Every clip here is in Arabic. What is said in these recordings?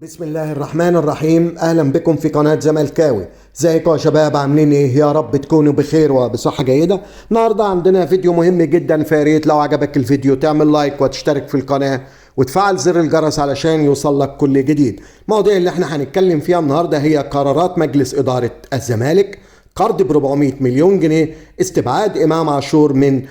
بسم الله الرحمن الرحيم. اهلا بكم في قناة زملكاوي. ازيكم يا شباب؟ عاملين ايه؟ يا رب تكونوا بخير وبصحة جيدة. النهاردة عندنا فيديو مهم جدا، فياريت لو عجبك الفيديو تعمل لايك وتشترك في القناة وتفعل زر الجرس علشان يوصل لك كل جديد. المواضيع اللي احنا هنتكلم فيها النهاردة هي قرارات مجلس إدارة الزمالك، قرض ب 400 مليون جنيه، استبعاد إمام عاشور من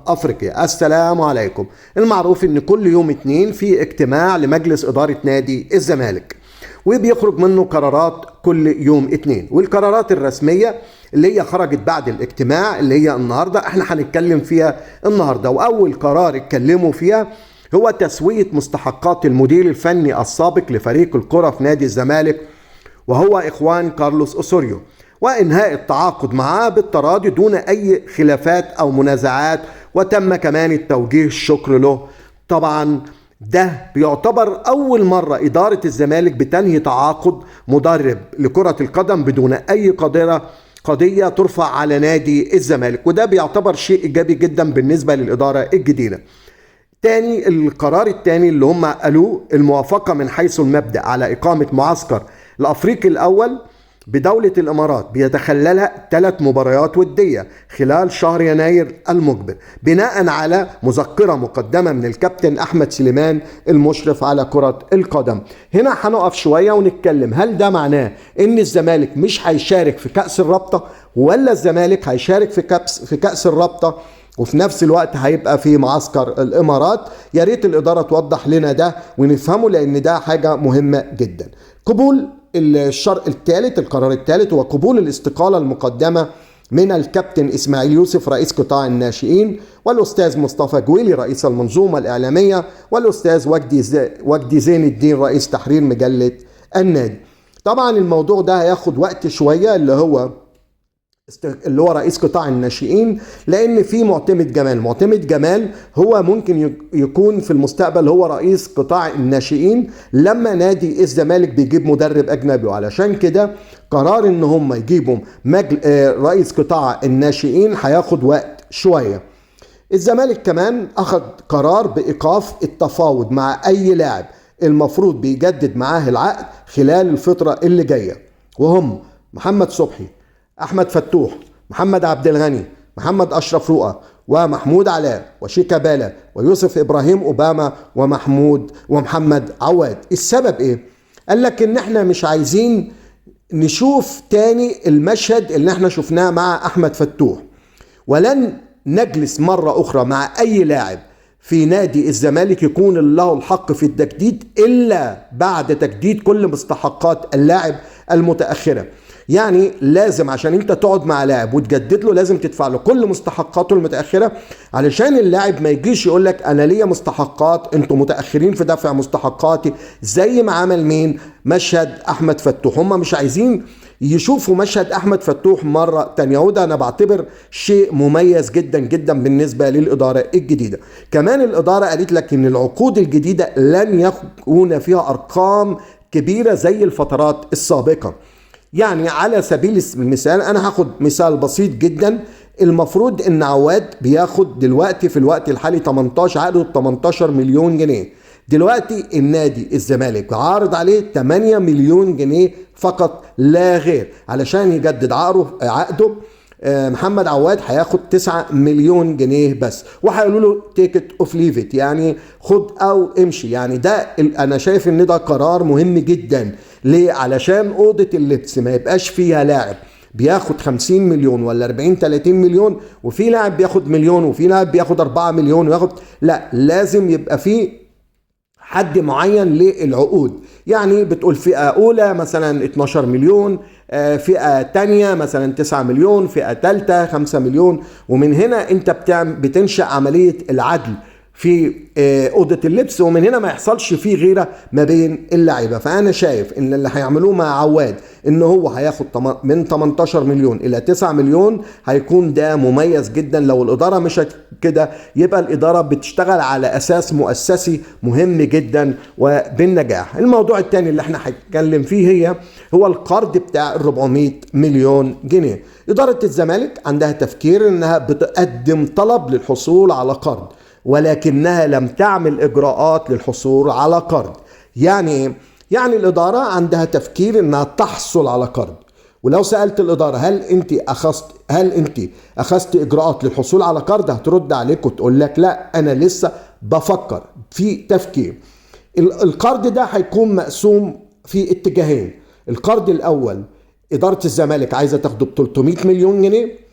أفريقيا. السلام عليكم. المعروف ان كل يوم اتنين في اجتماع لمجلس إدارة نادي الزمالك، وبيخرج منه قرارات كل يوم اتنين، والقرارات الرسمية اللي هي خرجت بعد الاجتماع اللي هي النهاردة احنا هنتكلم فيها النهاردة. واول قرار اتكلموا فيها هو تسوية مستحقات المدير الفني السابق لفريق الكرة في نادي الزمالك وهو إخوان كارلوس أوسوريو، وإنهاء التعاقد معاه بالتراضي دون أي خلافات أو منازعات، وتم كمان التوجيه الشكر له. طبعا ده بيعتبر أول مرة إدارة الزمالك بتنهي تعاقد مدرب لكرة القدم بدون أي قضية ترفع على نادي الزمالك، وده بيعتبر شيء إيجابي جدا بالنسبة للإدارة الجديدة. تاني القرار التاني اللي هم قالوه الموافقة من حيث المبدأ على إقامة معسكر الأفريقي الأول بدولة الإمارات بيتخللها 3 مباريات ودية خلال شهر يناير المقبل، بناء على مذكرة مقدمة من الكابتن أحمد سليمان المشرف على كرة القدم. هنا هنقف شوية ونتكلم، هل ده معناه إن الزمالك مش هيشارك في كأس الرابطة، ولا الزمالك هيشارك في كأس الرابطة وفي نفس الوقت هيبقى في معسكر الإمارات؟ يا ريت الإدارة توضح لنا ده ونفهمه، لأن ده حاجة مهمة جدا. قبول الشرط الثالث، القرار الثالث هو قبول الاستقالة المقدمة من الكابتن إسماعيل يوسف رئيس قطاع الناشئين، والأستاذ مصطفى جويلي رئيس المنظومة الإعلامية، والأستاذ وجدي زين الدين رئيس تحرير مجلة النادي. طبعا الموضوع ده هياخد وقت شوية، اللي هو رئيس قطاع الناشئين، لان في معتمد جمال هو ممكن يكون في المستقبل هو رئيس قطاع الناشئين لما نادي الزمالك بيجيب مدرب اجنبي، وعلشان كده قرار ان هم يجيبوا رئيس قطاع الناشئين هياخد وقت شوية. الزمالك كمان اخذ قرار بايقاف التفاوض مع اي لاعب المفروض بيجدد معاه العقد خلال الفترة اللي جاية، وهم محمد صبحي، احمد فتوح، محمد عبد الغني، محمد اشرف رؤى، ومحمود علاء، وشيكابالا، ويوسف ابراهيم اوباما، ومحمد عواد. السبب ايه؟ قال لك ان احنا مش عايزين نشوف تاني المشهد اللي احنا شفناه مع احمد فتوح، ولن نجلس مرة اخرى مع اي لاعب في نادي الزمالك يكون له الحق في التجديد الا بعد تجديد كل مستحقات اللاعب المتأخرة. يعني لازم عشان انت تقعد مع لاعب وتجدد له لازم تدفع له كل مستحقاته المتأخرة، علشان اللاعب ما يجيش يقول لك انا ليا مستحقات انتوا متأخرين في دفع مستحقاتي، زي ما عمل مين؟ مشهد احمد فتوح. هم مش عايزين يشوفوا مشهد احمد فتوح مرة تانية، وده انا بعتبر شيء مميز جدا جدا بالنسبة للإدارة الجديدة. كمان الإدارة قالت لك ان العقود الجديدة لن يكون فيها ارقام كبيرة زي الفترات السابقة. يعني على سبيل المثال انا هاخد مثال بسيط جدا، المفروض ان عواد بياخد دلوقتي في الوقت الحالي 18 مليون جنيه، دلوقتي النادي الزمالك عارض عليه 8 مليون جنيه فقط لا غير علشان يجدد عقده. محمد عواد هياخد 9 مليون جنيه بس، وهيقولوا له تيكت اوف ليفت، يعني خد او امشي. يعني ده انا شايف ان ده قرار مهم جدا. ليه؟ علشان اوضه اللبس ما يبقاش فيها لاعب بياخد 50 مليون ولا 40 30 مليون، وفي لاعب بياخد مليون، وفي لاعب بياخد 4 مليون وياخد، لا، لازم يبقى فيه حد معين للعقود. يعني بتقول فئة أولى مثلا 12 مليون، فئة تانية مثلا 9 مليون، فئة تالتة 5 مليون، ومن هنا انت بتنشأ عملية العدل في أوضة اللبس، ومن هنا ما يحصلش فيه غيرة ما بين اللعيبة. فأنا شايف إن اللي هيعملوه مع عواد إن هو هياخد من 18 مليون إلى 9 مليون هيكون ده مميز جدا. لو الإدارة مش كده يبقى الإدارة بتشتغل على أساس مؤسسي مهم جدا وبالنجاح. الموضوع الثاني اللي احنا هنتكلم فيه هو القرض بتاع 400 مليون جنيه. إدارة الزمالك عندها تفكير إنها بتقدم طلب للحصول على قرض، ولكنها لم تعمل إجراءات للحصول على قرض. يعني يعني الإدارة عندها تفكير إنها تحصل على قرض. ولو سألت الإدارة هل أنت أخذت إجراءات للحصول على قرض، هترد عليك وتقول لك لا أنا لسه بفكر في تفكير. القرض ده هيكون مقسوم في اتجاهين. القرض الأول إدارة الزمالك عايزة تاخده ب 300 مليون جنيه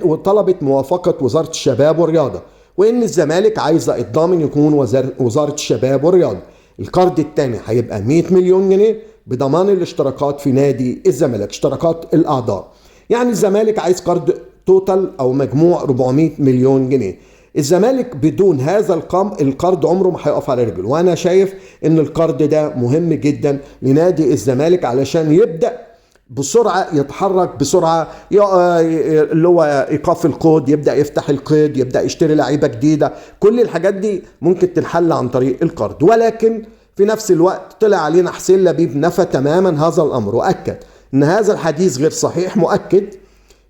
وطلبت موافقة وزارة الشباب والرياضة، وإن الزمالك عايزة الضامن يكون وزارة الشباب والرياضة. القرض الثاني هيبقى 100 مليون جنيه بضمان الاشتراكات في نادي الزمالك، اشتراكات الأعضاء. يعني الزمالك عايز قرض توتال أو مجموع 400 مليون جنيه. الزمالك بدون هذا القرض عمره ما هيقف على رجله، وأنا شايف إن القرض ده مهم جدا لنادي الزمالك علشان يبدأ بسرعة يتحرك بسرعة، اللي هو إيقاف القيد، يبدأ يفتح القيد، يبدأ يشتري لعيبة جديدة. كل الحاجات دي ممكن تنحل عن طريق القرض. ولكن في نفس الوقت طلع علينا حسين لبيب نفى تماما هذا الأمر وأكد إن هذا الحديث غير صحيح، مؤكد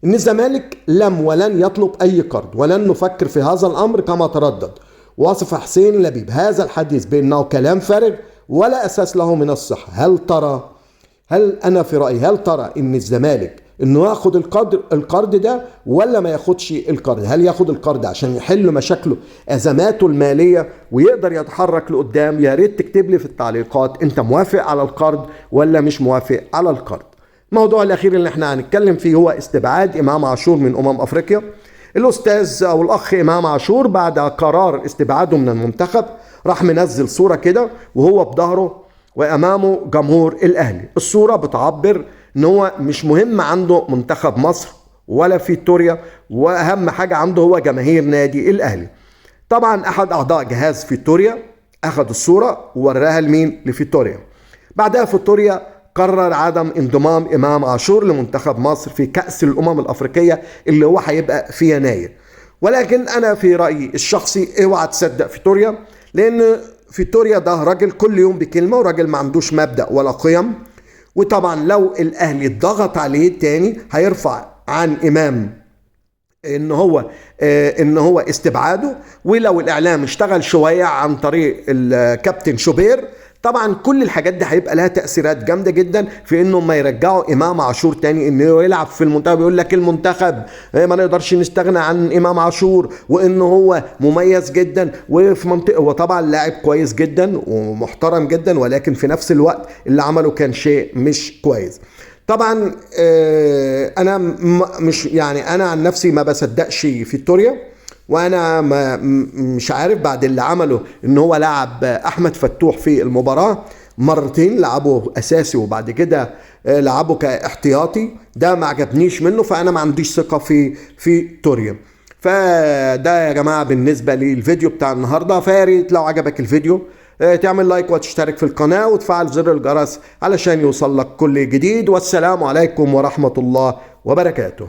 إن الزمالك لم ولن يطلب أي قرض ولن نفكر في هذا الأمر كما تردد. وصف حسين لبيب هذا الحديث بأنه كلام فارغ ولا أساس له من الصحة. هل أنا في رأيي هل ترى إن الزمالك إنه ياخد القرض ده ولا ما ياخدش القرض؟ هل ياخد القرض عشان يحل مشاكله أزماته المالية ويقدر يتحرك لقدام؟ يا ريت تكتب لي في التعليقات أنت موافق على القرض ولا مش موافق على القرض. الموضوع الأخير اللي احنا هنتكلم فيه هو استبعاد إمام عاشور من أفريقيا. الأستاذ أو الأخ إمام عاشور بعد قرار استبعاده من المنتخب راح منزل صورة كده وهو بظهره وأمامه جمهور الأهلي. الصورة بتعبر إن هو مش مهم عنده منتخب مصر ولا فيتوريا، وأهم حاجة عنده هو جماهير نادي الأهلي. طبعا أحد أعضاء جهاز فيتوريا أخذ الصورة ووراها لفيتوريا. بعدها فيتوريا قرر عدم انضمام إمام عاشور لمنتخب مصر في كأس الأمم الأفريقية اللي هو هيبقى في يناير. ولكن أنا في رأيي الشخصي اوعى تصدق فيتوريا، لأن فيتوريا ده راجل كل يوم بكلمة، وراجل ما عندوش مبدأ ولا قيم. وطبعا لو الأهلي ضغط عليه تاني هيرفع عن إمام ان هو استبعاده. ولو الإعلام اشتغل شوية عن طريق الكابتن شوبير، طبعا كل الحاجات دي هيبقى لها تأثيرات جامدة جدا في انهم ما يرجعوا امام عاشور تاني انه يلعب في المنتخب. يقول لك المنتخب ما نقدرش نستغنى عن امام عاشور، وانه هو مميز جدا وفي منطقة، وطبعا لاعب كويس جدا ومحترم جدا، ولكن في نفس الوقت اللي عمله كان شيء مش كويس. طبعا انا مش يعني انا عن نفسي ما بصدقش فيتوريا، وانا مش عارف بعد اللي عمله ان هو لعب احمد فتوح في المباراة مرتين، لعبه اساسي وبعد كده لعبه كاحتياطي، ده ما عجبنيش منه. فانا ما عنديش ثقة في فيتوريا. فده يا جماعة بالنسبة للفيديو بتاع النهاردة. فياريت لو عجبك الفيديو تعمل لايك وتشترك في القناة وتفعل زر الجرس علشان يوصل لك كل جديد. والسلام عليكم ورحمة الله وبركاته.